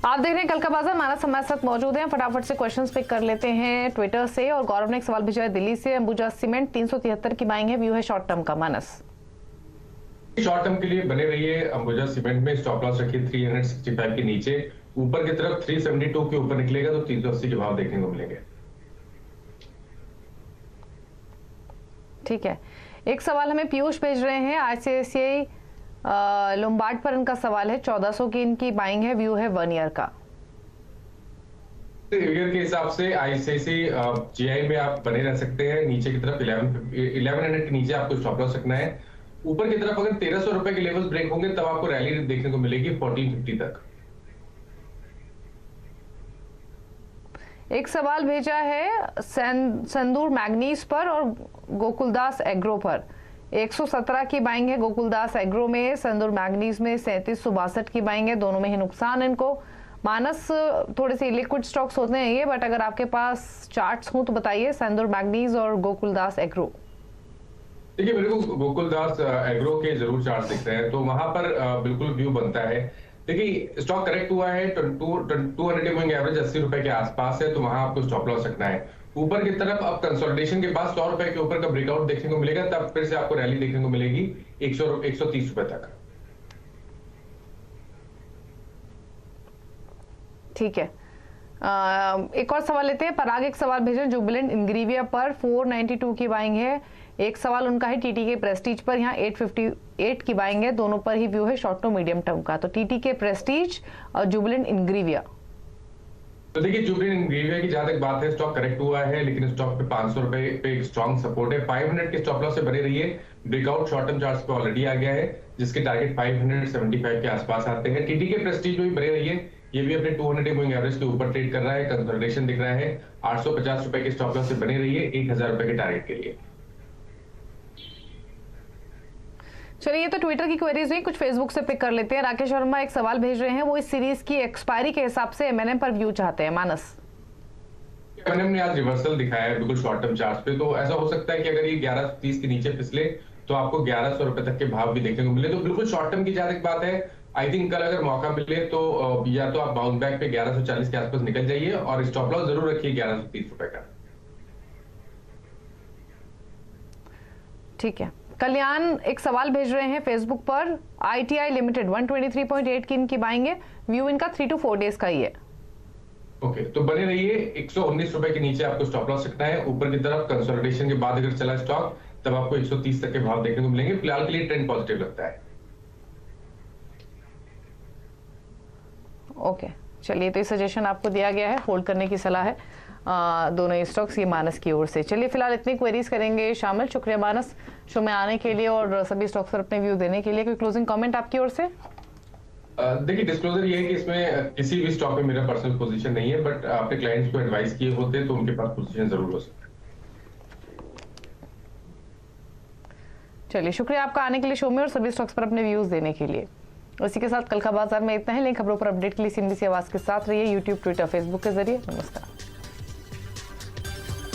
आप देख रहे हैं कल का बाजार। मानस हमारे साथ मौजूद हैं, फटाफट से क्वेश्चंस पिक कर लेते हैं ट्विटर से। और गौरव ने एक सवाल भेजा है दिल्ली से। अंबुजा सीमेंट 373 की बाइंग है, व्यू है शॉर्ट टर्म का। मानस शॉर्ट टर्म के लिए बने रहिए। अंबुजा सीमेंट में स्टॉप लॉस रखिए 365 के नीचे। ऊपर की तरफ 372 के ऊपर निकलेगा तो 380 के भाव देखने को मिलेंगे। ठीक है, एक सवाल हमें पीयूष भेज रहे हैं आईसीआईसीआई लोम्बार्ड पर। इनका सवाल है 1400 की इनकी बाइंग है, व्यू है 1 ईयर का। ईयर के हिसाब से आईसीआईसीआई जीआई में आप बने रह सकते हैं। नीचे की तरफ 1100 के नीचे आपको स्टॉप लॉस रखना है। ऊपर की तरफ अगर 1300 रुपए के लेवल ब्रेक होंगे तब आपको रैली देखने को मिलेगी 1450 तक। एक सवाल भेजा है संदूर मैग्नीज पर और गोकुलदास एग्रो पर। 117 की बाइंग है गोकुलदास एग्रो में, संदूर मैग्नीज में 3762 की बाइंग है। दोनों में ही नुकसान इनको। मानस थोड़े से लिक्विड स्टॉक्स होते हैं ये, बट अगर आपके पास चार्ट्स हों तो बताइए संदूर मैग्नीज और गोकुलदास एग्रो। देखिए, मेरे को गोकुलदास एग्रो के जरूर चार्ट दिख रहे हैं, तो वहां पर बिल्कुल व्यू बनता है। देखिए, स्टॉक करेक्ट हुआ है, 200 मूविंग एवरेज 80 रुपए के आसपास है, तो वहां आपको स्टॉप लॉस रखना है। ऊपर की तरफ अब कंसोलिडेशन के बाद 100 रुपए के ऊपर का ब्रेकआउट देखने को मिलेगा, तब फिर से आपको रैली देखने को मिलेगी 130 रुपए तक। ठीक है, एक और सवाल लेते हैं। पराग एक सवाल भेजे जुबिलेंट इंग्रीविया पर 492 की बाइंग है। एक सवाल उनका है टीटी के प्रेस्टीज पर, यहाँ 858 की बाइंग है। दोनों पर ही व्यू है शॉर्ट टर्म मीडियम टर्म का। तो टीटी के प्रेस्टीज और जुबिलेंट इंग्रीविया। तो देखिए, जुबिलेंट इंग्रीविया की जहां तक बात है, स्टॉक करेक्ट हुआ है, लेकिन स्टॉक पे 500 रुपए पे एक स्ट्रॉन्ग सपोर्ट है। 500 के स्टॉप लॉस से बने रहिए। ब्रेकआउट शॉर्ट टर्म चार्ट्स पे ऑलरेडी आ गया है, जिसके टारगेट 575 के आसपास आते हैं। टीटी के प्रेस्टीज में भी बने रहिए। ये भी अपने 200 मूविंग एवरेज के ऊपर ट्रेड कर रहा है, कंसोलिडेशन दिख रहा है। 850 रुपए के स्टॉप लॉस से बने रहिए 1000 रुपए के टारगेट के लिए। चलिए, ये तो ट्विटर की क्वेरीज हुई, कुछ फेसबुक से पिक कर लेते हैं। राकेश वर्मा एक सवाल भेज रहे हैं, वो इस सीरीज की एक्सपायरी के हिसाब से एमएनएम पर व्यू चाहते हैं। मानस एमएनएम ने आज रिवर्सल दिखाया है बिल्कुल शॉर्ट टर्म चार्ट पे, तो ऐसा हो सकता है कि अगर ये 1130 के नीचे फिसले तो आपको 1100 रुपए तक के भाव भी देखने को मिले। तो बिल्कुल शॉर्ट टर्म की जहां तक बात है, आई थिंक कल अगर मौका मिले तो या तो आप बाउंस बैक पे 1140 के आसपास निकल जाइए और स्टॉप लॉस जरूर रखिए 1130 रुपए का। ठीक है, कल्याण एक सवाल भेज रहे हैं फेसबुक पर। आईटीआई लिमिटेड 123.8 की इनकी बाइंग है, व्यू इनका 3 to 4 डेज का ही है। ओके, तो बने रहिए। 119 रुपए के नीचे आपको स्टॉप लॉस रखना है। ऊपर की तरफ कंसोलिडेशन के बाद अगर चला स्टॉक तब आपको 130 तक के भाव देखने को मिलेंगे। फिलहाल के लिए ट्रेंड पॉजिटिव लगता है। ओके, चलिए, तो ये सजेशन आपको दिया गया है, होल्ड करने की सलाह है दोनों स्टॉक्स, ये मानस की ओर से। चलिए, फिलहाल इतनी क्वेरीज करेंगे शामिल। शुक्रिया मानस शो में आने के लिए और सभी स्टॉक्स पर अपने व्यू देने के लिए। कोई क्लोजिंग कमेंट आपकी ओर से? देखिए, डिस्क्लोजर ये है कि इसमें किसी भी स्टॉक में मेरा पर्सनल पोजीशन नहीं है, बट अपने क्लाइंट्स को एडवाइस किए होते तो उनके पास पोजीशन जरूर हो सकता है। चलिए, शुक्रिया आपका आने के लिए शो में और सभी स्टॉक्स पर अपने व्यूज देने के लिए। इसी के साथ कल का बाजार में इतना ही। लेकिन खबरों पर अपडेट के लिए सीएनबीसी आवाज के साथ रहिए, यूट्यूब, ट्विटर, फेसबुक के जरिए। नमस्कार।